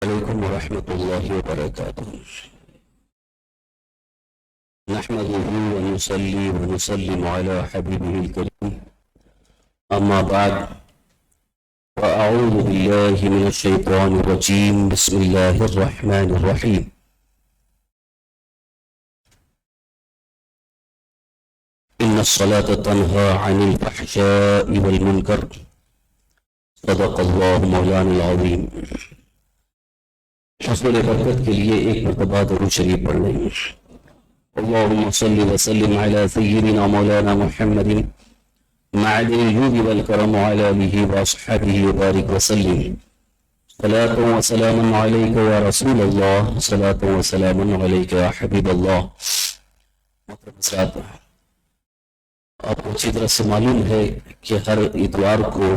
علیکم ورحمۃ اللہ وبرکاتہ نحمده ونصلي ونسلم على حبيبه الكريم اما بعد فاعوذ بالله من الشيطان الرجيم بسم الله الرحمن الرحيم ان الصلاة تنهى عن الفحشاء والمنكر صدق الله مولانا العظيم. حصول برکت کے لیے ایک مرتبہ درود شریف پڑھ لیں. اللهم صل وسلم على سيدنا مولانا محمد معدن الجود والكرم وعلى آله وأصحابه وبارك وسلم. صلاة وسلاما عليك يا رسول الله، صلاة وسلاما عليك يا حبيب الله. محترم حضرات، آپ کو اچھی طرح سے معلوم ہے کہ ہر اتوار کو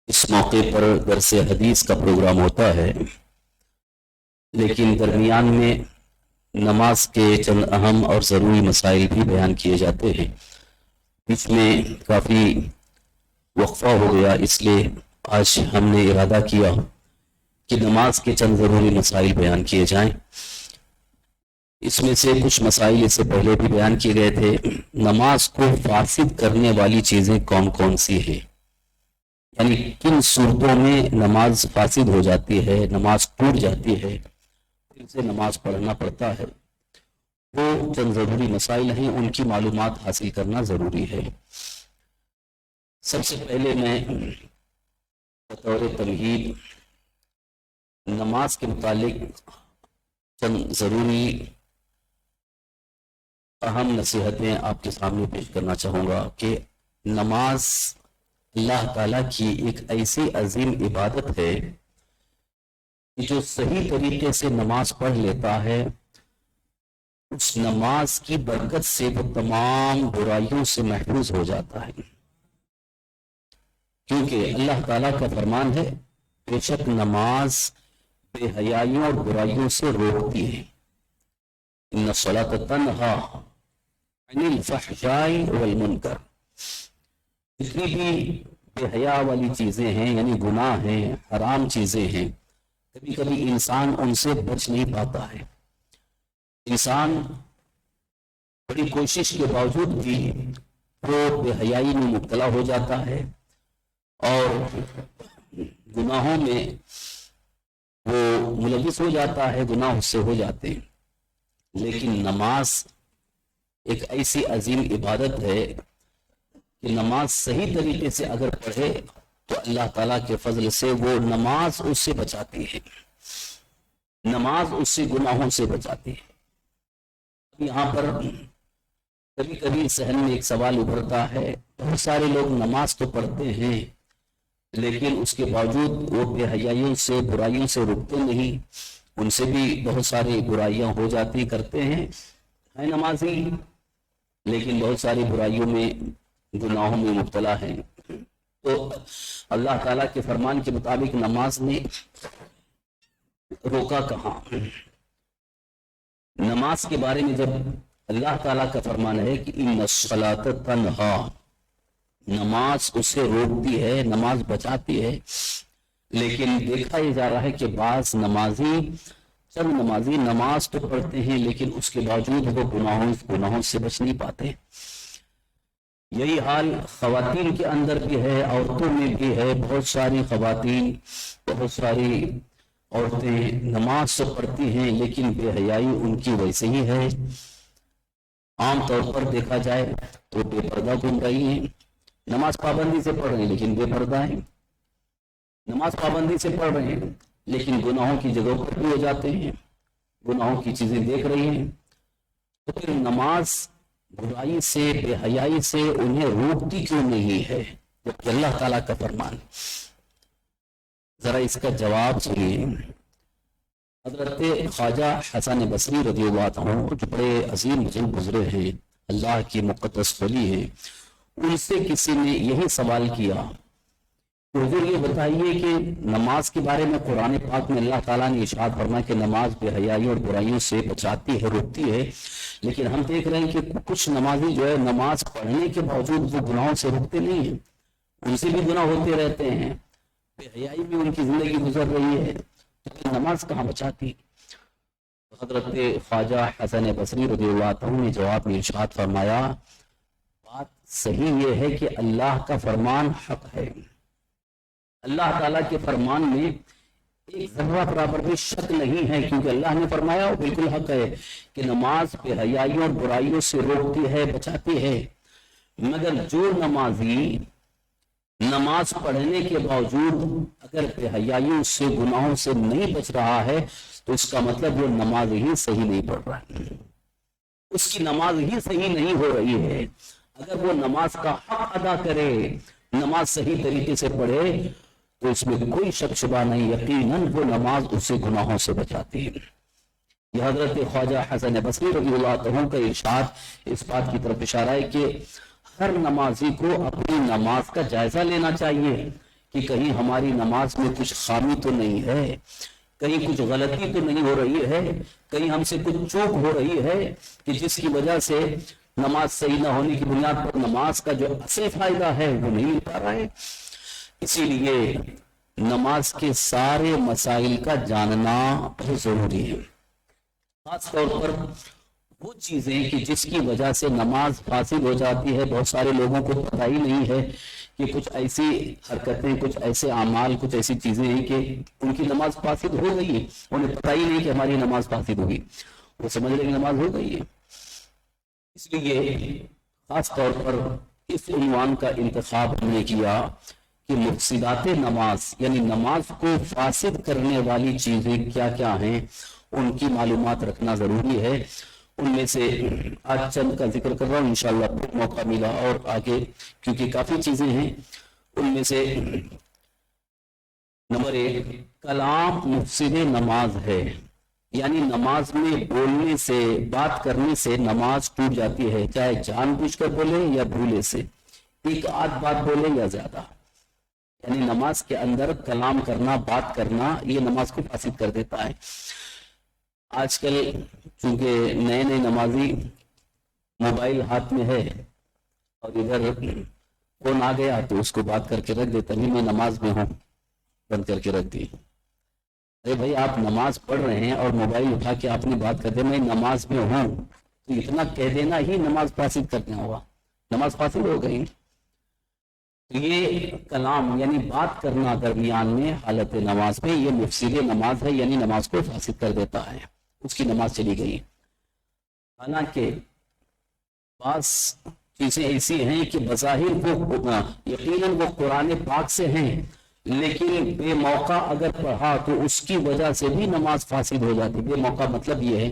اس موقع پر درس حدیث کا پروگرام ہوتا ہے، لیکن درمیان میں نماز کے چند اہم اور ضروری مسائل بھی بیان کیے جاتے ہیں. اس میں کافی وقفہ ہو گیا، اس لیے آج ہم نے ارادہ کیا کہ نماز کے چند ضروری مسائل بیان کیے جائیں. اس میں سے کچھ مسائل اس سے پہلے بھی بیان کیے گئے تھے. نماز کو فاسد کرنے والی چیزیں کون کون سی ہیں، یعنی کن صورتوں میں نماز فاسد ہو جاتی ہے، نماز ٹوٹ جاتی ہے، پھر سے نماز پڑھنا پڑتا ہے. وہ چند ضروری مسائل ہیں، ان کی معلومات حاصل کرنا ضروری ہے. سب سے پہلے میں بطور تمہید نماز کے متعلق چند ضروری اہم نصیحتیں آپ کے سامنے پیش کرنا چاہوں گا کہ نماز اللہ تعالیٰ کی ایک ایسی عظیم عبادت ہے کہ جو صحیح طریقے سے نماز پڑھ لیتا ہے، اس نماز کی برکت سے وہ تمام برائیوں سے محفوظ ہو جاتا ہے. کیونکہ اللہ تعالیٰ کا فرمان ہے، بے شک نماز بے حیائیوں اور برائیوں سے روکتی ہے. ان الصلاۃ تنہی عن الفحشاء والمنکر. جتنی بھی بے حیا والی چیزیں ہیں، یعنی گناہ ہیں، حرام چیزیں ہیں، کبھی کبھی انسان ان سے بچ نہیں پاتا ہے. انسان بڑی کوشش کے باوجود بھی وہ بے حیائی میں مبتلا ہو جاتا ہے اور گناہوں میں وہ ملوث ہو جاتا ہے، گناہ اس سے ہو جاتے ہیں. لیکن نماز ایک ایسی عظیم عبادت ہے کہ نماز صحیح طریقے سے اگر پڑھے تو اللہ تعالیٰ کے فضل سے وہ نماز اس سے بچاتی ہے، نماز اس سے گناہوں سے بچاتی ہے. یہاں پر کبھی کبھی ذہن میں ایک سوال ابھرتا ہے، بہت سارے لوگ نماز تو پڑھتے ہیں لیکن اس کے باوجود وہ بے حیائیوں سے، برائیوں سے رکتے نہیں. ان سے بھی بہت ساری برائیاں ہو جاتی کرتے ہیں نمازی، لیکن بہت ساری برائیوں میں، گناہوں میں مبتلا ہیں. تو اللہ تعالیٰ کے فرمان کے مطابق نماز نے روکا کہاں؟ نماز کے بارے میں جب اللہ تعالیٰ کا فرمان ہے کہ ان الصلاۃ تنہی، نماز اسے روکتی ہے، نماز بچاتی ہے، لیکن دیکھا یہ جا رہا ہے کہ بعض نمازی، چند نمازی نماز تو پڑھتے ہیں لیکن اس کے باوجود وہ گناہوں سے بچ نہیں پاتے. یہی حال خواتین کے اندر بھی ہے، عورتوں میں بھی ہے. بہت ساری خواتین، بہت ساری عورتیں نماز تو پڑھتی ہیں لیکن بے حیائی ان کی ویسے ہی ہے. عام طور پر دیکھا جائے تو بے پردہ گھوم رہی ہیں، نماز پابندی سے پڑھ رہے ہیں لیکن بے پردہ ہیں، نماز پابندی سے پڑھ رہے ہیں لیکن گناہوں کی جگہوں پر بھی ہو جاتے ہیں، گناہوں کی چیزیں دیکھ رہی ہیں. تو پھر نماز برائی سے، بے حیائی سے انہیں روکتی کیوں نہیں ہے جبکہ اللہ تعالیٰ کا فرمان؟ ذرا اس کا جواب سنیے. حضرت خواجہ حسن بصری رضی اللہ عنہ جو بڑے عظیم بزرگ گزرے ہیں، اللہ کی مقدس ولی ہیں، ان سے کسی نے یہی سوال کیا، حضور یہ بتائیے کہ نماز کے بارے میں قرآن پاک میں اللہ تعالیٰ نے ارشاد فرمایا کہ نماز بے حیائی اور برائیوں سے بچاتی ہے، روکتی ہے، لیکن ہم دیکھ رہے ہیں کہ کچھ نمازی جو ہے نماز پڑھنے کے باوجود وہ گناہوں سے رکتے نہیں ہیں، ان سے بھی گناہ ہوتے رہتے ہیں، بے حیائی میں ان کی زندگی گزر رہی ہے. نماز کہاں بچاتی؟ حضرت خواجہ حسن بصری رضی اللہ عنہ نے جواب میں ارشاد فرمایا، بات صحیح یہ ہے کہ اللہ کا فرمان حق ہے، اللہ تعالیٰ کے فرمان میں ایک ذرہ برابر بھی شک نہیں ہے، کیونکہ اللہ نے فرمایا وہ بالکل حق ہے کہ نماز بے حیائیوں اور برائیوں سے روکتی ہے، بچاتی ہے۔ مگر جو نمازی نماز پڑھنے کے باوجود اگر بے حیائیوں سے گناہوں سے نہیں بچ رہا ہے تو اس کا مطلب وہ نماز ہی صحیح نہیں پڑھ رہا ہے، اس کی نماز ہی صحیح نہیں ہو رہی ہے۔ اگر وہ نماز کا حق ادا کرے، نماز صحیح طریقے سے پڑھے، تو اس میں کوئی شک شبہ نہیں، یقیناً وہ نماز اسے گناہوں سے بچاتی ہے۔ یہ حضرت خواجہ حسن بصری رضی اللہ عنہ کا ارشاد اس بات کی طرف اشارہ ہے کہ ہر نمازی کو اپنی نماز کا جائزہ لینا چاہیے کہ کہیں ہماری نماز میں کچھ خامی تو نہیں ہے، کہیں کچھ غلطی تو نہیں ہو رہی ہے، کہیں ہم سے کچھ چوک ہو رہی ہے کہ جس کی وجہ سے نماز صحیح نہ ہونے کی بنیاد پر نماز کا جو اصل فائدہ ہے وہ نہیں مل پا رہا ہے۔ اسی لیے نماز کے سارے مسائل کا جاننا بہت ضروری ہے، خاص طور پر وہ چیزیں کہ جس کی وجہ سے نماز فاسد ہو جاتی ہے۔ بہت سارے لوگوں کو پتہ ہی نہیں ہے کہ کچھ ایسی حرکتیں، کچھ ایسے اعمال، کچھ ایسی چیزیں ہیں کہ ان کی نماز فاسد ہو گئی ہے، انہیں پتہ ہی نہیں کہ ہماری نماز فاسد ہوگی، وہ سمجھ لیں کہ نماز ہو گئی ہے۔ اس لیے خاص طور پر اس عنوان کا انتخاب ہم نے کیا کہ مفسدات نماز، یعنی نماز کو فاسد کرنے والی چیزیں کیا کیا ہیں، ان کی معلومات رکھنا ضروری ہے۔ ان میں سے آج چند کا ذکر کر رہا ہوں، انشاءاللہ موقع ملا اور آگے کیونکہ کافی چیزیں ہیں۔ ان میں سے نمبر 1 کلام مفسد نماز ہے، یعنی نماز میں بولنے سے، بات کرنے سے نماز ٹوٹ جاتی ہے، چاہے جان بوجھ کر بولے یا بھولے سے، ایک آدھ بات بولے یا زیادہ، یعنی نماز کے اندر کلام کرنا، بات کرنا، یہ نماز کو فاسد کر دیتا ہے۔ آج کل چونکہ نئے نئے نمازی موبائل ہاتھ میں ہے اور ادھر فون آ گیا تو اس کو بات کر کے رکھ دیتا ہے، میں نماز میں ہوں، بند کر کے رکھ دی۔ ارے بھائی آپ نماز پڑھ رہے ہیں اور موبائل اٹھا کے آپ نے بات کر دیا میں نماز میں ہوں، تو اتنا کہہ دینا ہی نماز فاسد کرنا ہوگا، نماز فاسد ہو گئی۔ تو یہ کلام یعنی بات کرنا درمیان میں حالت نماز میں، یہ مفسد نماز ہے، یعنی نماز کو فاسد کر دیتا ہے، اس کی نماز چلی گئی۔ حالانکہ بعض چیزیں ایسی ہیں کہ بظاہر وہ یقیناً وہ قرآن پاک سے ہیں، لیکن بے موقع اگر پڑھا تو اس کی وجہ سے بھی نماز فاسد ہو جاتی۔ بے موقع مطلب یہ ہے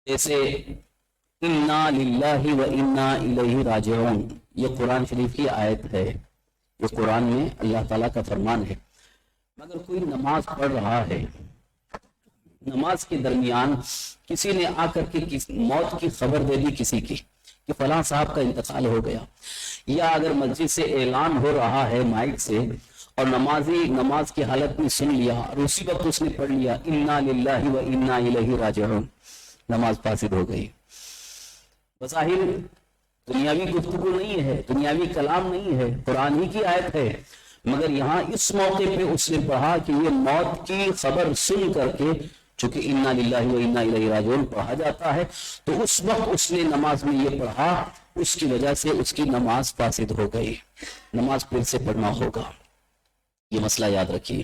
جیسے اِنَّا لِلَّهِ وَإِنَّا إِلَيْهِ رَاجِعُونَ، یہ قرآن شریف کی آیت ہے، یہ قرآن میں اللہ تعالیٰ کا فرمان ہے۔ مگر کوئی نماز پڑھ رہا ہے، نماز کے درمیان کسی نے آ کر کے موت کی خبر دے دی کسی کی کہ فلاں صاحب کا انتقال ہو گیا، یا اگر مسجد سے اعلان ہو رہا ہے مائک سے اور نمازی نماز کی حالت میں سن لیا اور اسی وقت اس نے پڑھ لیا اِنَّا لِلَّهِ وَإِنَّا إِلَيْهِ رَاجِعُونَ، نماز فاسد ہو گئی۔ بظاہر دنیاوی گفتگو نہیں ہے، دنیاوی کلام نہیں ہے، قرآن ہی کی آیت ہے، مگر یہاں اس موقع پہ اس نے پڑھا کہ یہ موت کی خبر سن کر کے، چونکہ اِنَّا لِلَّهِ وَإِنَّا إِلَيْهِ رَاجِعُونَ پڑھا جاتا ہے، تو اس وقت اس نے نماز میں یہ پڑھا، اس کی وجہ سے اس کی نماز فاسد ہو گئی، نماز پھر سے پڑھنا ہوگا، یہ مسئلہ یاد رکھیے۔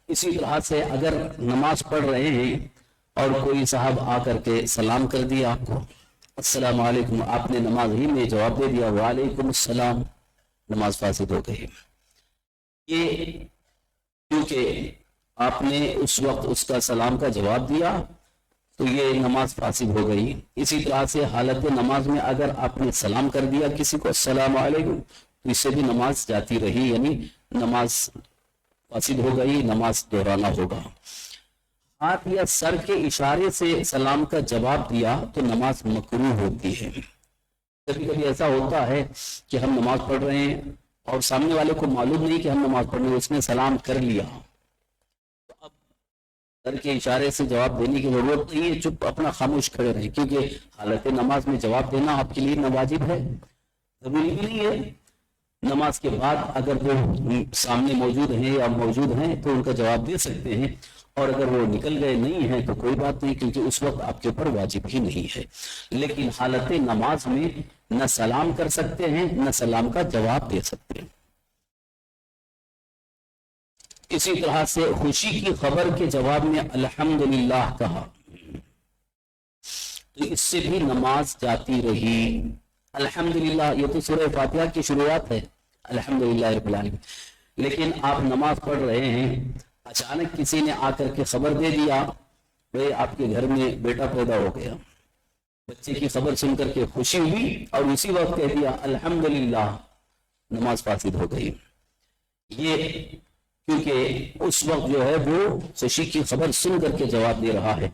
اسی طرح سے اگر نماز پڑھ رہے ہیں اور کوئی صاحب آ کر کے سلام کر دیا آپ کو، السلام علیکم، آپ نے نماز ہی میں جواب دے دیا وعلیکم السلام، نماز فاسد ہو گئی۔ یہ کیونکہ آپ نے اس وقت اس کا سلام کا جواب دیا تو یہ نماز فاسد ہو گئی۔ اسی طرح سے حالت نماز میں اگر آپ نے سلام کر دیا کسی کو السلام علیکم، تو اس سے بھی نماز جاتی رہی، یعنی نماز فاسد ہو گئی، نماز دہرانا ہوگا۔ ہاتھ یا سر کے اشارے سے سلام کا جواب دیا تو نماز مکروہ ہوتی ہے۔ کبھی کبھی ایسا ہوتا ہے کہ ہم نماز پڑھ رہے ہیں اور سامنے والے کو معلوم نہیں کہ ہم نماز پڑھ رہے ہیں، اس نے سلام کر لیا، تو اب سر کے اشارے سے جواب دینے کی ضرورت نہیں ہے، چپ اپنا خاموش کھڑے رہیں، کیونکہ حالت نماز میں جواب دینا آپ کے لیے نہ واجب ہے، ضروری بھی نہیں ہے، نماز کے بعد اگر وہ سامنے موجود ہیں یا موجود ہیں تو ان کا جواب دے سکتے ہیں، اور اگر وہ نکل گئے نہیں ہیں تو کوئی بات نہیں، کیونکہ اس وقت آپ کے اوپر واجب ہی نہیں ہے۔ لیکن حالت نماز میں نہ سلام کر سکتے ہیں نہ سلام کا جواب دے سکتے ہیں۔ اسی طرح سے خوشی کی خبر کے جواب میں الحمدللہ کہا تو اس سے بھی نماز جاتی رہی۔ الحمدللہ یہ تو سورہ فاتحہ کی شروعات ہے، الحمدللہ رب العالمین، لیکن آپ نماز پڑھ رہے ہیں، اچانک کسی نے آ کر کے خبر دے دیا بھئی آپ کے گھر میں بیٹا پیدا ہو گیا، بچے کی خبر سن کر کے خوشی ہوئی اور اسی وقت کہہ دیا الحمدللہ، نماز فاسد ہو گئی۔ یہ کیونکہ اس وقت جو ہے وہ خوشی کی خبر سن کر کے جواب دے رہا ہے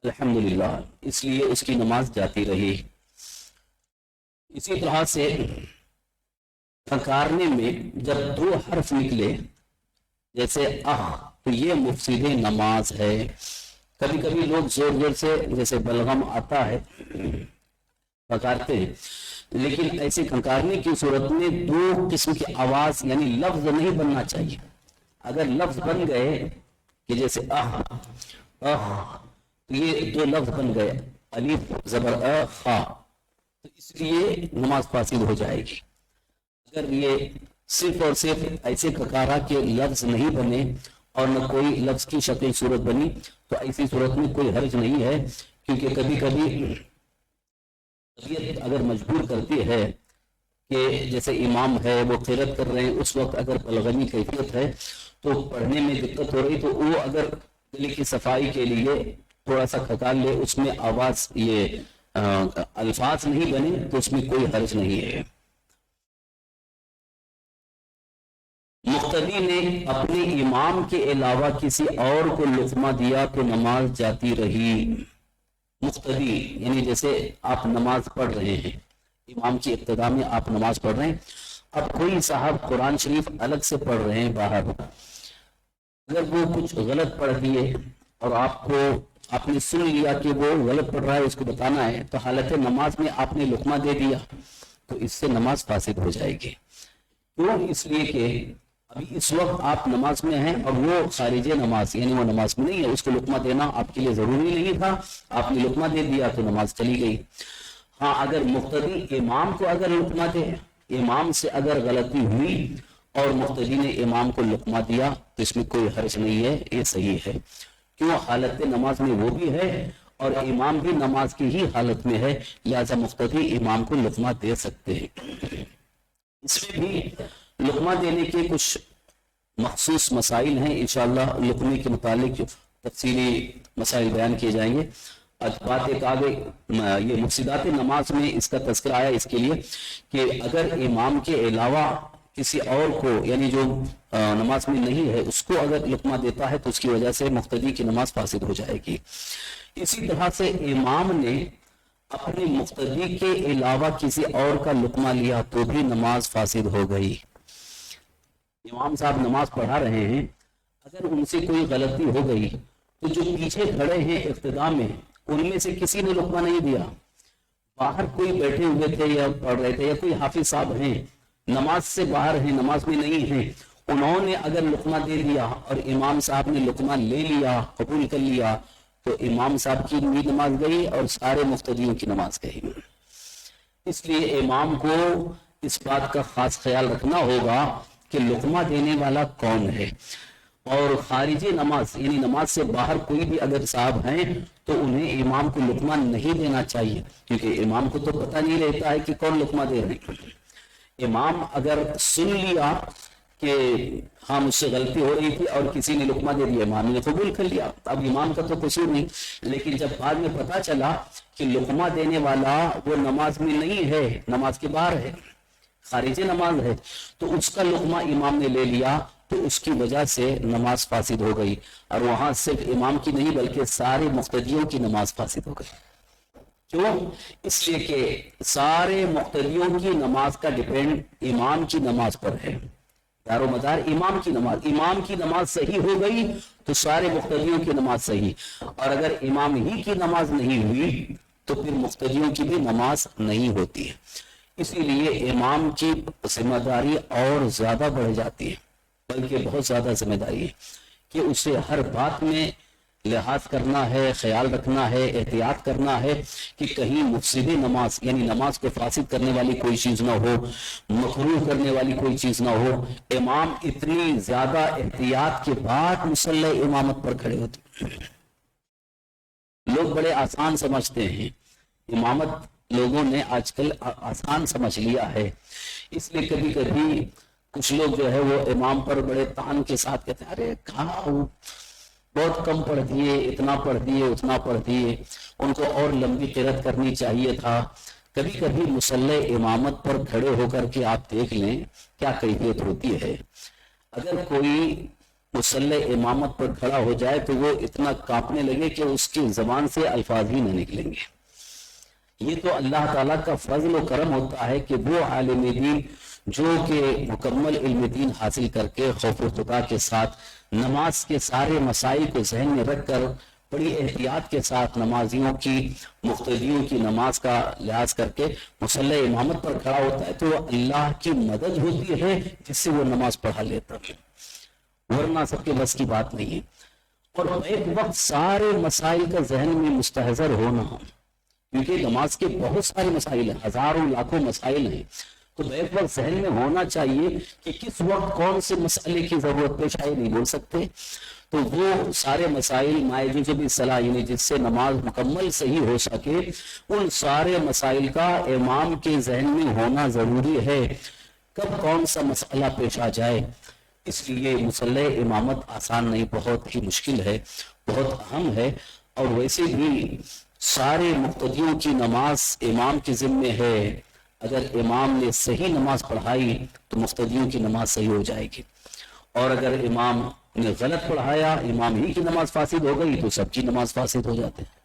الحمدللہ، اس لیے اس کی نماز جاتی رہی۔ اسی طرح سے پھنکارنے میں جب 2 حرف نکلے جیسے تو یہ مفسد نماز ہے۔ کبھی کبھی لوگ زور زور سے جیسے بلغم آتا ہے پھنکارتے ہیں، لیکن ایسے پھنکارنے کی صورت میں 2 قسم کی آواز یعنی لفظ نہیں بننا چاہیے۔ اگر لفظ بن گئے کہ جیسے تو یہ 2 لفظ بن گئے الف زبر خا، تو اس لیے نماز فاسد ہو جائے گی۔ اگر یہ صرف اور صرف ایسے ککارا کے لفظ نہیں بنے اور نہ کوئی لفظ کی شکل صورت بنی تو ایسی صورت میں کوئی حرج نہیں ہے، کیونکہ کبھی کبھی طبیعت اگر مجبور کرتی ہے کہ جیسے امام ہے وہ قرات کر رہے ہیں، اس وقت اگر بلغمی کیفیت ہے تو پڑھنے میں دقت ہو رہی تو وہ اگر گلے کی صفائی کے لیے تھوڑا سا کھکال لے، اس میں آواز یہ الفاظ نہیں بنے تو اس میں کوئی حرج نہیں ہے۔ مقتدی نے اپنے امام کے علاوہ کسی اور کو لقمہ دیا تو نماز جاتی رہی۔ مقتدی یعنی جیسے آپ نماز پڑھ رہے ہیں، امام کی ابتدا میں آپ نماز پڑھ رہے ہیں، اب کوئی صاحب قرآن شریف الگ سے پڑھ رہے ہیں باہر، اگر وہ کچھ غلط پڑھ دیے اور آپ نے سن لیا کہ وہ غلط پڑھ رہا ہے، اس کو بتانا ہے، تو حالت نماز میں آپ نے لقمہ دے دیا تو اس سے نماز فاسد ہو جائے گی۔ کیوں؟ اس لیے کہ ابھی اس وقت آپ نماز میں ہیں اور وہ خارج نماز یعنی وہ نماز میں نہیں ہے، اس کو لقمہ دینا آپ کے لیے ضروری نہیں تھا، آپ نے لقمہ دے دیا تو نماز چلی گئی۔ ہاں اگر مقتدی امام کو اگر لقمہ دے، امام سے اگر غلطی ہوئی اور مقتدی نے امام کو لقمہ دیا تو اس میں کوئی حرج نہیں ہے، یہ صحیح ہے۔ کیوں؟ حالت نماز میں وہ بھی ہے اور امام بھی نماز کی ہی حالت میں ہے، لہذا مقتدی امام کو لقمہ دے سکتے ہیں۔ اس میں بھی لقمہ دینے کے کچھ مخصوص مسائل ہیں، انشاءاللہ لقمے کے متعلق تفصیلی مسائل بیان کیے جائیں گے۔ بات ایک آگے یہ مفسدات نماز میں اس کا تذکرہ آیا اس کے لیے کہ اگر امام کے علاوہ کسی اور کو یعنی جو نماز میں نہیں ہے اس کو اگر لقمہ دیتا ہے تو اس کی وجہ سے مقتدی کی نماز فاسد ہو جائے گی۔ اسی طرح سے امام نے اپنے مقتدی کے علاوہ کسی اور کا لقمہ لیا تو بھی نماز فاسد ہو گئی۔ امام صاحب نماز پڑھا رہے ہیں، اگر ان سے کوئی غلطی ہو گئی تو جو پیچھے کھڑے ہیں ابتدا میں ان میں سے کسی نے لقمہ نہیں دیا، باہر کوئی بیٹھے ہوئے تھے یا پڑھ رہے تھے یا کوئی حافظ صاحب ہیں نماز سے باہر ہیں نماز میں نہیں ہیں، انہوں نے اگر لقمہ دے دیا اور امام صاحب نے لقمہ لے لیا قبول کر لیا تو امام صاحب کی بھی نماز گئی اور سارے مقتدیوں کی نماز گئی۔ اس لیے امام کو اس بات کا خاص خیال رکھنا ہوگا کہ لقمہ دینے والا کون ہے، اور خارج نماز یعنی نماز سے باہر کوئی بھی اگر صاحب ہیں تو انہیں امام کو لقمہ نہیں دینا چاہیے، کیونکہ امام کو تو پتہ نہیں رہتا ہے کہ کون لقمہ دے رہے ہیں۔ امام اگر سن لیا کہ ہاں مجھ سے غلطی ہو رہی تھی اور کسی نے لقمہ دے دیا، امام نے قبول کر لیا، اب امام کا تو قصور نہیں، لیکن جب بعد میں پتہ چلا کہ لقمہ دینے والا وہ نماز میں نہیں ہے، نماز کے باہر ہے، خارج نماز ہے، تو اس کا لقمہ امام نے لے لیا تو اس کی وجہ سے نماز فاسد ہو گئی، اور وہاں صرف امام کی نہیں بلکہ سارے مقتدیوں کی نماز فاسد ہو گئی۔ کیوں؟ اس لیے کہ سارے مقتدیوں کی نماز کا ڈیپینڈ امام کی نماز پر ہے، دار و مدار امام کی نماز صحیح ہو گئی تو سارے مقتدیوں کی نماز صحیح، اور اگر امام ہی کی نماز نہیں ہوئی تو پھر مقتدیوں کی بھی نماز نہیں ہوتی ہے۔ اسی لیے امام کی ذمہ داری اور زیادہ بڑھ جاتی ہے، بلکہ بہت زیادہ ذمہ داری ہے کہ اسے ہر بات میں لحاظ کرنا ہے، خیال رکھنا ہے، احتیاط کرنا ہے کہ کہیں مفسد نماز یعنی نماز کو فاسد کرنے والی کوئی چیز نہ ہو، مکروہ کرنے والی کوئی چیز نہ ہو۔ امام اتنی زیادہ احتیاط کے بعد مصلی امامت پر کھڑے ہوتے ہیں۔ لوگ بڑے آسان سمجھتے ہیں، امامت لوگوں نے آج کل آسان سمجھ لیا ہے، اس لیے کبھی کبھی کچھ لوگ جو ہے وہ امام پر بڑے تان کے ساتھ کہتے ہیں ارے کہاں وہ بہت کم پڑھ دیے، اتنا پڑھ دیے، اتنا پڑھ دیے، ان کو اور لمبی قرات کرنی چاہیے تھا۔ کبھی کبھی مصلی امامت پر کھڑے ہو کر کے آپ دیکھ لیں کیا کیفیت ہوتی ہے۔ اگر کوئی مصلی امامت پر کھڑا ہو جائے تو وہ اتنا کانپنے لگے کہ اس کی زبان سے الفاظ ہی نہ نکلیں گے۔ یہ تو اللہ تعالیٰ کا فضل و کرم ہوتا ہے کہ وہ عالم دین جو کہ مکمل علم دین حاصل کر کے خوف و خدا کے ساتھ نماز کے سارے مسائل کو ذہن میں رکھ کر بڑی احتیاط کے ساتھ نمازیوں کی، مقتدیوں کی نماز کا لحاظ کر کے مصلی امامت پر کھڑا ہوتا ہے تو اللہ کی مدد ہوتی ہے جس سے وہ نماز پڑھا لیتا ہے، ورنہ سب کے بس کی بات نہیں ہے۔ اور ایک وقت سارے مسائل کا ذہن میں مستحضر ہونا، کیونکہ نماز کے بہت سارے مسائل ہیں، ہزاروں لاکھوں مسائل ہیں، تو ایک وقت ذہن میں ہونا چاہیے کہ کس وقت کون سے مسئلے کی ضرورت پیش آئے، نہیں بول سکتے۔ تو وہ سارے مسائل مائجوز بالصلاح یعنی جس سے نماز مکمل صحیح ہو سکے، ان سارے مسائل کا امام کے ذہن میں ہونا ضروری ہے، کب کون سا مسئلہ پیش آ جائے۔ اس لیے مصلی امامت آسان نہیں، بہت ہی مشکل ہے، بہت اہم ہے۔ اور ویسے بھی سارے مقتدیوں کی نماز امام کے ذمے ہے، اگر امام نے صحیح نماز پڑھائی تو مقتدیوں کی نماز صحیح ہو جائے گی، اور اگر امام نے غلط پڑھایا، امام ہی کی نماز فاسد ہو گئی تو سب کی نماز فاسد ہو جاتے ہیں۔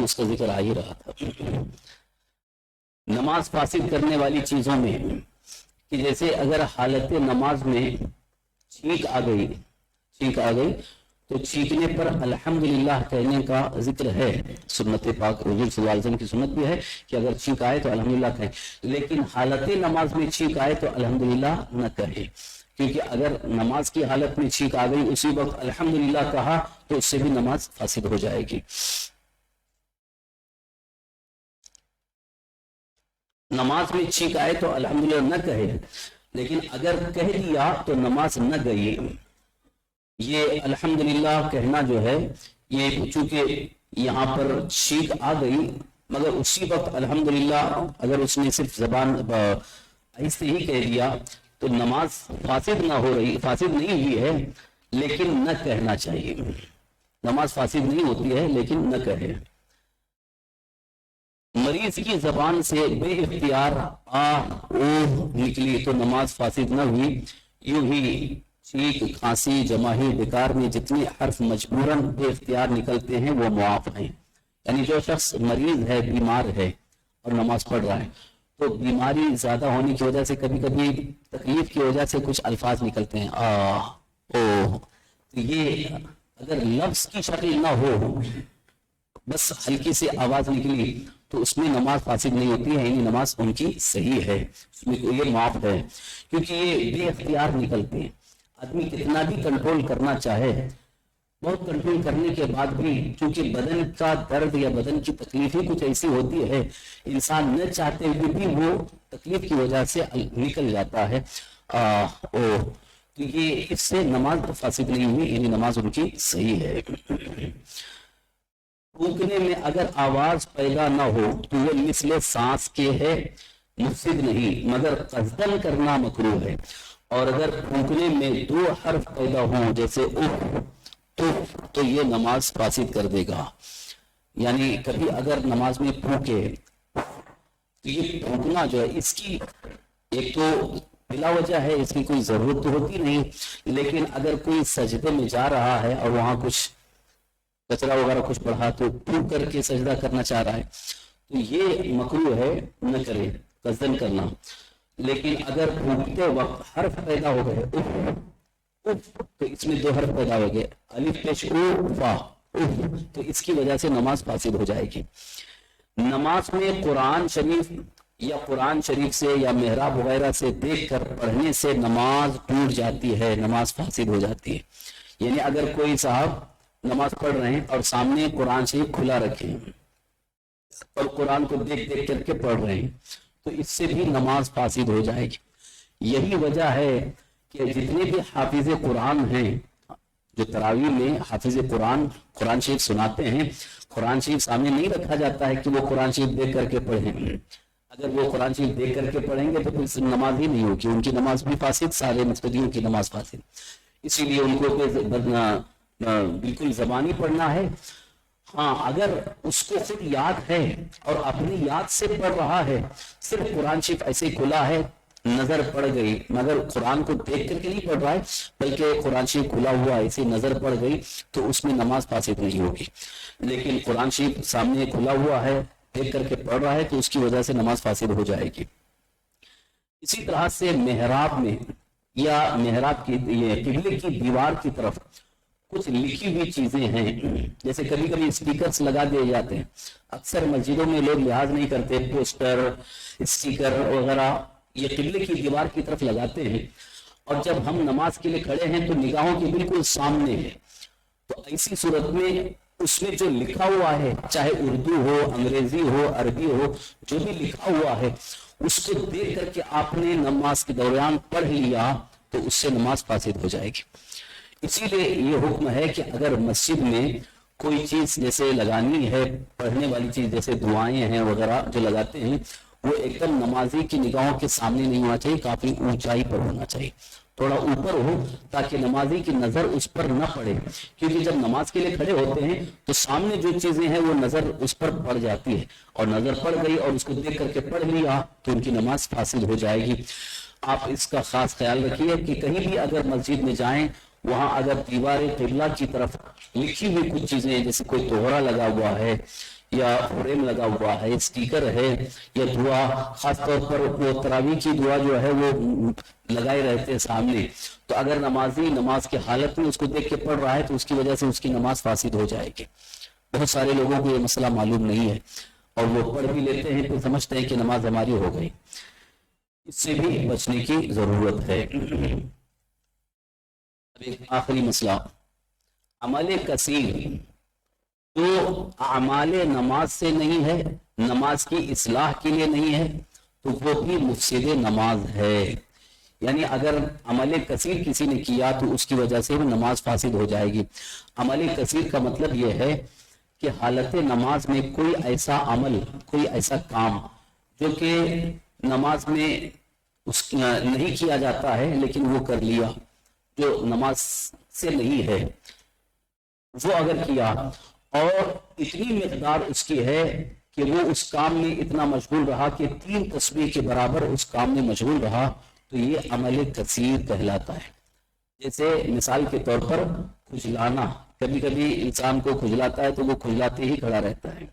اس کا ذکر آ ہی رہا تھا نماز فاسد کرنے والی چیزوں میں کہ جیسے اگر حالت نماز میں چھینک آ گئی تو چھینکنے پر الحمدللہ کہنے کا ذکر ہے، سنت پاک حضور صلی اللہ علیہ وسلم کی سنت بھی ہے کہ اگر چھینک آئے تو الحمدللہ کہیں، لیکن حالت نماز میں چھینک آئے تو الحمدللہ نہ کہے، کیونکہ اگر نماز کی حالت میں چھینک آ گئی اسی وقت الحمدللہ کہا تو اس سے بھی نماز فاسد ہو جائے گی۔ نماز میں چھینک آئے تو الحمدللہ نہ کہے، لیکن اگر کہہ دیا تو نماز نہ گئی۔ یہ الحمدللہ کہنا جو ہے یہ چونکہ یہاں پر چھینک آ گئی مگر اسی وقت الحمدللہ اگر اس نے صرف زبان ایسے ہی کہہ دیا تو نماز فاسد نہیں ہوئی ہے، لیکن نہ کہنا چاہیے۔ نماز فاسد نہیں ہوتی ہے لیکن نہ کہے۔ مریض کی زبان سے بے اختیار آ او نکلی تو نماز فاسد نہ ہوئی۔ یوں ہی چھینک، کھانسی، جماہی، بیکار میں جتنے حرف مجبوراً بے اختیار نکلتے ہیں وہ معاف ہیں۔ یعنی جو شخص مریض ہے، بیمار ہے اور نماز پڑھ رہا ہے تو بیماری زیادہ ہونے کی وجہ سے کبھی کبھی تکلیف کی وجہ سے کچھ الفاظ نکلتے ہیں آ او، تو یہ اگر لفظ کی شکل نہ ہو، بس ہلکی سے آواز نکلی تو اس میں نماز فاسد نہیں ہوتی ہے، یعنی نماز ان کی صحیح ہے، اس میں یہ معاف ہے، کیونکہ یہ بے اختیار نکلتے ہیں۔ آدمی کتنا بھی کنٹرول کرنا چاہے، بہت کنٹرول کرنے کے بعد بھی چونکہ بدن کا درد یا بدن کی تکلیف ہی کچھ ایسی ہوتی ہے، انسان نہ چاہتے ہوئے بھی وہ تکلیف کی وجہ سے نکل جاتا ہے تو یہ اس سے نماز فاسد نہیں ہوئی، یعنی نماز ان کی صحیح ہے۔ پھونکنے میں اگر آواز پیدا نہ ہو تو وہ مثل سانس کے ہے، مفسد نہیں، مگر قصدن کرنا مکروہ ہے۔ اور اگر پھونکنے میں دو حرف پیدا ہوں جیسے اف تو یہ نماز فاسد کر دے گا۔ یعنی کبھی اگر نماز میں پھونکے تو یہ پھونکنا جو ہے اس کی ایک تو بلا وجہ ہے، اس کی کوئی ضرورت تو ہوتی نہیں، لیکن اگر کوئی سجدے میں جا رہا ہے اور وہاں کچھ کچرا وغیرہ کچھ پڑھا تو پھونک کر کے سجدہ کرنا چاہ رہا ہے تو یہ مکروہ ہے، نہ کرے قصدن کرنا۔ لیکن اگر پھونکتے وقت حرف پیدا ہو گئے اف تو اس میں دو حرف پیدا ہو گئے، الف پیش او فا، تو اس کی وجہ سے نماز فاسد ہو جائے گی۔ نماز میں قرآن شریف یا قرآن شریف سے یا محراب وغیرہ سے دیکھ کر پڑھنے سے نماز ٹوٹ جاتی ہے، نماز فاسد ہو جاتی ہے۔ یعنی اگر کوئی صاحب نماز پڑھ رہے ہیں اور سامنے قرآن شریف کھلا رکھے ہیں اور قرآن کو دیکھ دیکھ کر کے پڑھ رہے ہیں تو اس سے بھی نماز فاسد ہو جائے گی۔ یہی وجہ ہے کہ جتنے بھی حافظ قرآن ہیں، جو تراویح میں حافظ قرآن شریف سناتے ہیں، قرآن شریف سامنے نہیں رکھا جاتا ہے کہ وہ قرآن شریف دیکھ کر کے پڑھیں۔ اگر وہ قرآن شریف دیکھ کر کے پڑھیں گے تو پھر نماز ہی نہیں ہوگی، ان کی نماز بھی فاسد، سارے مقتدیوں کی نماز فاسد۔ اسی لیے ان کو بالکل زبانی پڑھنا ہے۔ ہاں اگر اس کو خود یاد ہے اور اپنی یاد سے پڑھ رہا ہے، صرف قرآن شریف ایسے کھلا ہے، نظر پڑ گئی، مگر قرآن کو دیکھ کر کے نہیں پڑھ رہا ہے بلکہ قرآن شریف کھلا ہوا ایسے نظر پڑ گئی، تو اس میں نماز فاسد نہیں ہوگی۔ لیکن قرآن شریف سامنے کھلا ہوا ہے، دیکھ کر کے پڑھ رہا ہے، تو اس کی وجہ سے نماز فاسد ہو جائے گی۔ اسی طرح سے محراب میں یا محراب کی قبلے کی دیوار کی طرف کچھ لکھی ہوئی چیزیں ہیں، جیسے کبھی کبھی اسپیکرز لگا دیے جاتے ہیں۔ اکثر مسجدوں میں لوگ لحاظ نہیں کرتے، پوسٹر، اسٹیکر وغیرہ یہ قبلے کی دیوار کی طرف لگاتے ہیں، اور جب ہم نماز کے لیے کھڑے ہیں تو نگاہوں کے بالکل سامنے ہے، تو ایسی صورت میں اس میں جو لکھا ہوا ہے، چاہے اردو ہو، انگریزی ہو، عربی ہو، جو بھی لکھا ہوا ہے اس کو دیکھ کر کے آپ نے نماز کے دوران پڑھ لیا تو اس سے نماز فاسد ہو جائے گی۔ اسی لیے یہ حکم ہے کہ اگر مسجد میں کوئی چیز جیسے لگانی ہے، پڑھنے والی چیز جیسے دعائیں ہیں وغیرہ جو لگاتے ہیں، وہ ایک دم نمازی کی نگاہوں کے سامنے نہیں ہونا چاہیے، کافی اونچائی پر ہونا چاہیے، تھوڑا اوپر ہو تاکہ نمازی کی نظر اس پر نہ پڑے، کیونکہ جب نماز کے لیے کھڑے ہوتے ہیں تو سامنے جو چیزیں ہیں وہ نظر اس پر پڑ جاتی ہے، اور نظر پڑ گئی اور اس کو دیکھ کر کے پڑھ لیا تو ان کی نماز فاسد ہو جائے گی۔ آپ اس کا خاص خیال رکھیے کہ کہیں بھی اگر مسجد میں جائیں، وہاں اگر دیوار قبلہ کی طرف لکھی ہوئی کچھ چیزیں جیسے کوئی توہرا لگا ہوا ہے یا فریم لگا ہوا ہے، اسٹیکر ہے، یا دعا، خاص طور پر وہ تراویح کی دعا جو ہے وہ لگائے رہتے ہیں سامنے، تو اگر نمازی نماز کی حالت میں اس کو دیکھ کے پڑھ رہا ہے تو اس کی وجہ سے اس کی نماز فاسد ہو جائے گی۔ بہت سارے لوگوں کو یہ مسئلہ معلوم نہیں ہے اور وہ پڑھ بھی لیتے ہیں تو سمجھتے ہیں کہ نماز ہماری ہو گئی، اس سے بھی بچنے کی ضرورت ہے۔ ایک آخری مسئلہ، عمل کثیر جو اعمال نماز سے نہیں ہے، نماز کی اصلاح کے لیے نہیں ہے، تو وہ بھی مفسد نماز ہے۔ یعنی اگر عمل کثیر کسی نے کیا تو اس کی وجہ سے نماز فاسد ہو جائے گی۔ عمل کثیر کا مطلب یہ ہے کہ حالت نماز میں کوئی ایسا عمل، کوئی ایسا کام جو کہ نماز میں نہیں کیا جاتا ہے لیکن وہ کر لیا، جو نماز سے نہیں ہے، وہ اگر کیا اور اتنی مقدار اس کی ہے کہ وہ اس کام میں اتنا مشغول رہا کہ 3 تسبیح کے برابر اس کام میں مشغول رہا، تو یہ عمل کثیر کہلاتا ہے۔ جیسے مثال کے طور پر کھجلانا، کبھی کبھی انسان کو کھجلاتا ہے تو وہ کھجلاتے ہی کھڑا رہتا ہے،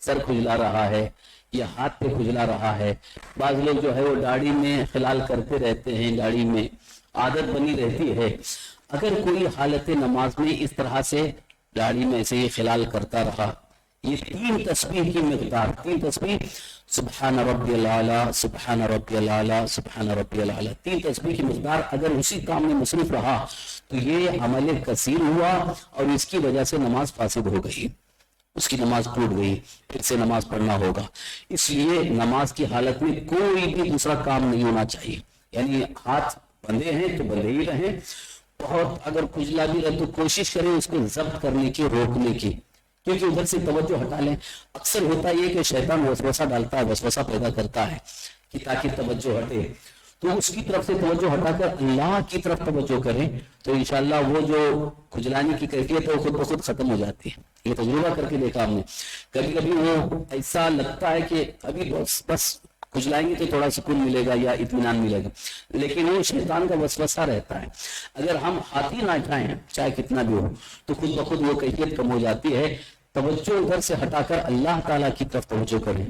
سر کھجلا رہا ہے یا ہاتھ پہ کھجلا رہا ہے۔ بعض لوگ جو ہے وہ داڑھی میں خلال کرتے رہتے ہیں، داڑھی میں عادت بنی رہتی ہے۔ اگر کوئی حالت نماز میں اس طرح سے داڑھی میں سے یہ خلال کرتا رہا، یہ 3 تسبیح کی مقدار، 3 تسبیح، سبحان ربی العالی، سبحان ربی العالی، سبحان ربی العالی، 3 تسبیح کی مقدار اگر اسی کام میں مصروف رہا تو یہ عمل کثیر ہوا اور اس کی وجہ سے نماز فاسد ہو گئی، اس کی نماز ٹوٹ گئی، پھر سے نماز پڑھنا ہوگا۔ اس لیے نماز کی حالت میں کوئی بھی دوسرا کام نہیں ہونا چاہیے، یعنی ہاتھ بندھے ہیں تو بندھے ہی رہیں، بہت اگر کھجلا بھی رہے تو کوشش کریں اس کو ضبط کرنے کی، روکنے کی، کیونکہ ادھر سے توجہ ہٹا لیں۔ اکثر ہوتا یہ کہ شیطان وسوسہ ڈالتا ہے، وسوسہ پیدا کرتا ہے کہ تاکہ توجہ ہٹے، تو اس کی طرف سے توجہ ہٹا کر اللہ کی طرف توجہ کریں تو انشاءاللہ وہ جو کھجلانے کی کیفیت ہے وہ خود بخود ختم ہو جاتی ہے۔ یہ تجربہ کر کے دیکھا ہم نے، کبھی کبھی وہ ایسا لگتا ہے کہ ابھی بس کھجلائیں گے تو تھوڑا سکون ملے گا یا اطمینان ملے گا، لیکن وہ شیطان کا وسوسہ رہتا ہے۔ اگر ہم ہاتھ ہی نہ اٹھائیں چاہے کتنا بھی ہو تو خود بخود وہ کیفیت کم ہو جاتی ہے۔ توجہ ادھر سے ہٹا کر اللہ تعالیٰ کی طرف توجہ کریں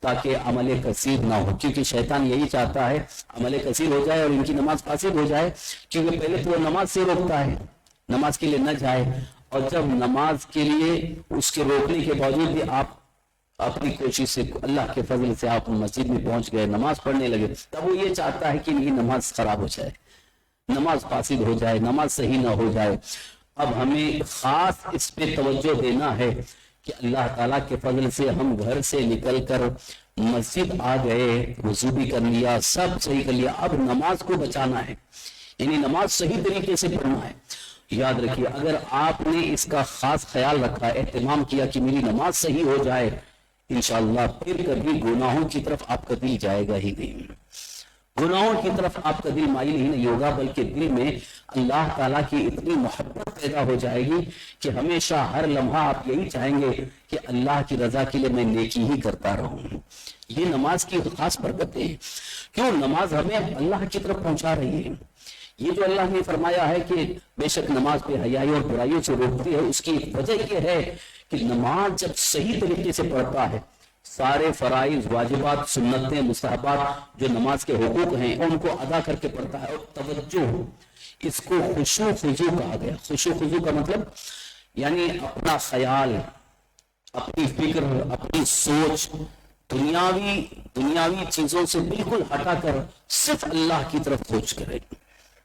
تاکہ عمل کثیر نہ ہو، کیونکہ شیطان یہی چاہتا ہے عمل کثیر ہو جائے اور ان کی نماز فاسد ہو جائے، کیونکہ پہلے تو وہ نماز سے روکتا ہے، نماز کے لیے نہ جائے، اور جب نماز کے لیے اس کے روکنے کے باوجود بھی آپ اپنی کوشش سے اللہ کے فضل سے آپ مسجد میں پہنچ گئے، نماز پڑھنے لگے، تب وہ یہ چاہتا ہے کہ میری نماز خراب ہو جائے، نماز فاسد ہو جائے، نماز صحیح نہ ہو جائے۔ اب ہمیں خاص اس پہ توجہ دینا ہے کہ اللہ تعالیٰ کے فضل سے ہم گھر سے نکل کر مسجد آ گئے، وضو بھی کر لیا، سب صحیح کر لیا، اب نماز کو بچانا ہے، یعنی نماز صحیح طریقے سے پڑھنا ہے۔ یاد رکھیے اگر آپ نے اس کا خاص خیال رکھا، اہتمام کیا کہ میری نماز صحیح ہو جائے، انشاءاللہ پھر کبھی گناہوں کی طرف آپ کا دل جائے گا ہی نہیں، گناہوں کی طرف آپ کا دل مائل ہی نہیں ہوگا، بلکہ دل میں اللہ تعالیٰ کی اتنی محبت پیدا ہو جائے گی کہ ہمیشہ ہر لمحہ آپ یہی چاہیں گے کہ اللہ کی رضا کے لیے میں نیکی ہی کرتا رہوں۔ یہ نماز کی خاص برکتیں ہیں، کیوں نماز ہمیں اللہ کی طرف پہنچا رہی ہے۔ یہ جو اللہ نے فرمایا ہے کہ بے شک نماز پہ حیائی اور برائیوں سے روکتی ہے، اس کی وجہ یہ ہے کہ نماز جب صحیح طریقے سے پڑھتا ہے، سارے فرائض، واجبات، سنتیں، مستحبات جو نماز کے حقوق ہیں ان کو ادا کر کے پڑھتا ہے، اور توجہ، اس کو خشوع خضوع کہا گیا۔ خشوع خضوع کا مطلب یعنی اپنا خیال، اپنی فکر، اپنی سوچ دنیاوی چیزوں سے بالکل ہٹا کر صرف اللہ کی طرف سوچ کرے،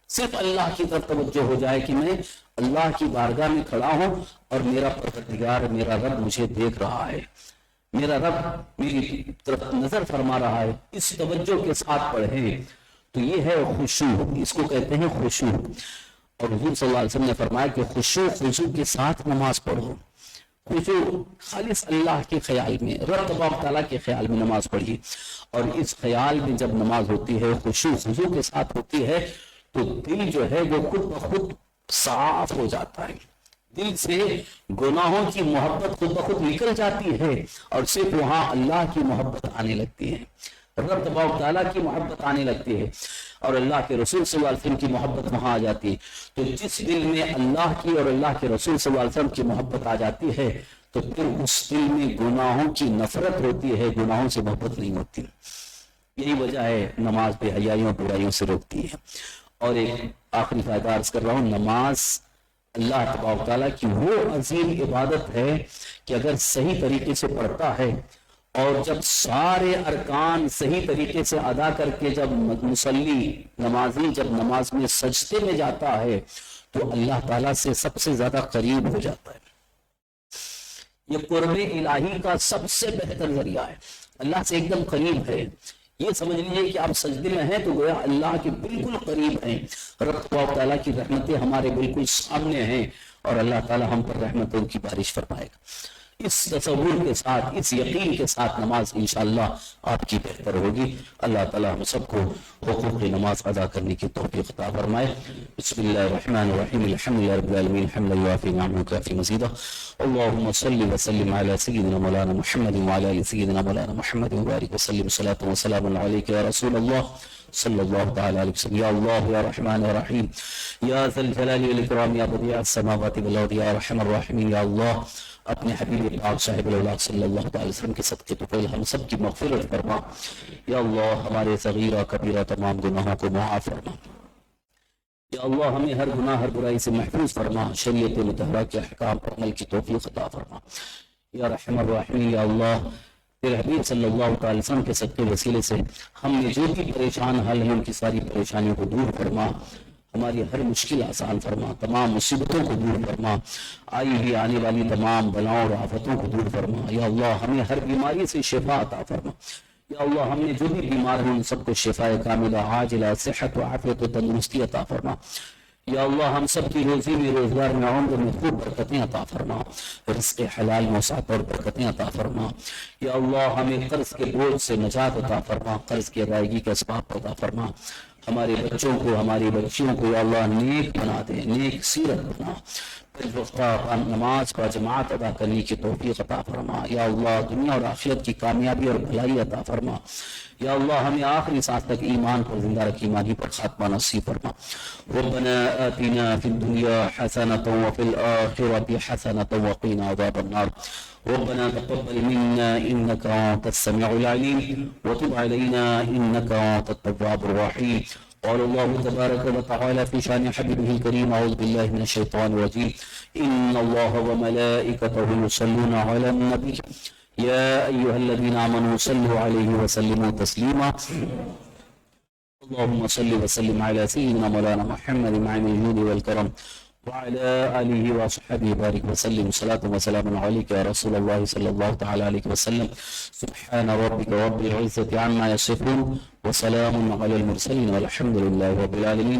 صرف اللہ کی طرف توجہ ہو جائے کہ میں اللہ کی بارگاہ میں کھڑا ہوں اور میرا پروردگار، میرا رب مجھے دیکھ رہا ہے، میرا رب میری طرف نظر فرما رہا ہے، اس توجہ کے ساتھ پڑھیں تو یہ ہے خشوع، اس کو کہتے ہیں خشوع۔ اور حضور صلی اللہ علیہ وسلم نے فرمایا کہ خشوع خضوع کے ساتھ نماز پڑھو، خشوع خالص اللہ کے خیال میں، رب تبارک تعالیٰ کے خیال میں نماز پڑھیے، اور اس خیال میں جب نماز ہوتی ہے، خشوع خضوع کے ساتھ ہوتی ہے، تو دل جو ہے وہ خود بخود صاف ہو جاتا ہے، دل سے گناہوں کی محبت خود بخود نکل جاتی ہے، اور صرف وہاں اللہ کی محبت آنے لگتی ہے، رب تبارک تعالیٰ کی محبت آنے لگتی ہے، اور اللہ کے رسول صلی اللہ علیہ وسلم کی محبت وہاں آ جاتی ہے۔ تو جس دل میں اللہ کی اور اللہ کے رسول صلی اللہ علیہ وسلم کی محبت آ جاتی ہے تو پھر اس دل میں گناہوں کی نفرت ہوتی ہے، گناہوں سے محبت نہیں ہوتی۔ یہی وجہ ہے نماز بے حیائیوں برائیوں سے روکتی ہے۔ اور ایک آخری فائدہ عرض کر رہا ہوں، نماز اللہ تبارک تعالیٰ کی وہ عظیم عبادت ہے کہ اگر صحیح طریقے سے پڑھتا ہے اور جب سارے ارکان صحیح طریقے سے ادا کر کے جب مصلی نمازی جب نماز میں سجدے میں جاتا ہے تو اللہ تعالیٰ سے سب سے زیادہ قریب ہو جاتا ہے۔ یہ قرب الہی کا سب سے بہتر ذریعہ ہے، اللہ سے ایک دم قریب ہے۔ یہ سمجھ لیجیے کہ آپ سجدے میں ہیں تو گویا اللہ کے بالکل قریب ہیں، رب تعالیٰ کی رحمتیں ہمارے بالکل سامنے ہیں، اور اللہ تعالیٰ ہم پر رحمتوں کی بارش فرمائے گا۔ اس تصور کے ساتھ، اس یقین کے ساتھ نماز انشاءاللہ آپ کی بہتر ہوگی۔ اللہ تعالیٰ ہم سب کو حقوق نماز ادا کرنے کی توفیق عطا فرمائے۔ بسم اللہ الرحمن الرحیم، الحمدللہ رب العالمین، حمدا یوافی نعمہ وکافی مزیدہ، اللہم صلی وسلم علی سیدنا مولانا محمد وعلی آل سیدنا مولانا محمد وبارک وسلم، صلاۃ و سلام علیک یا رسول اللہ صلی اللہ تعالی علیہ وسلم۔ یا اللہ یا رحمان یا رحیم، یا ذا الجلال والاکرام، یا بدیع السماوات والارض، یا ارحم الراحمین، یا اللہ اپنے حبیب پاک صاحب الاولاد صلی اللہ علیہ وسلم کے صدقے تو پہلے ہم سب کی مغفرت فرما۔ یا اللہ ہمارے صغیرہ کبیرہ تمام گناہوں کو معاف فرما۔ یا اللہ ہمیں ہر گناہ ہر برائی سے محفوظ فرما، شریعت مطہرہ کے احکام پر عمل کی توفیق عطا فرما۔ یا رحم الراحمین، یا اللہ تیرے حبیب صلی اللہ علیہ وسلم کے صدقے وسیلے سے ہم نے جو بھی پریشان حال ہیں ان کی ساری پریشانیوں کو دور فرما، ہماری ہر مشکل آسان فرما، تمام مصیبتوں کو دور فرما، آئی ہوئی آنے والی تمام بلاؤں اور آفتوں کو دور فرما۔ یا اللہ ہمیں ہر بیماری سے شفا عطا فرما۔ یا اللہ ہم نے جو بھی بیمار ہیں ان سب کو شفا کاملہ عاجلہ صحت و عافیت و تندرستی عطا فرما۔ یا اللہ ہم سب کی روزی میں، روزگار میں، عمر میں خوب برکتیں عطا فرما، رزق حلال موسعت اور برکتیں عطا فرما۔ یا اللہ ہمیں قرض کے بوجھ سے نجات عطا فرما، قرض کی ادائیگی کا اسباب عطا فرما۔ ہمارے بچوں کو، ہماری بچیوں کو یا اللہ نیک بنا دے، نیک سیرت بنا، وقتہ نماز کا جماعت ادا کرنے کی توفیق عطا فرما۔ یا اللہ دنیا اور آخرت کی کامیابی اور بھلائی عطا فرما۔ یا اللہ ہمیں آخری سانس تک ایمان پر زندہ رکھ، ایمانی پر خاتمہ نصیب فرما۔ ربنا آتنا فی الدنیا حسنۃ وفی الآخرۃ حسنۃ وقنا عذاب النار۔ ربنا تقبل منا إنك أنت السميع العليم وتب علينا إنك أنت التواب الرحيم قال الله تبارك وتعالى في شان حبيبه الكريم أعوذ بالله من الشيطان الرجيم إن الله وملائكته يصلون على النبي يا أيها الذين آمنوا صلوا عليه وسلموا تسليما اللهم صل وسلم على سيدنا مولانا محمد معين الجود والكرم وعلى آله وصحبه بارك وسلم صلاة وسلام عليك يا رسول الله صلى الله تعالى عليه وسلم سبحان ربك رب العزة عما يصفون وسلام على المرسلين والحمد لله رب العالمين.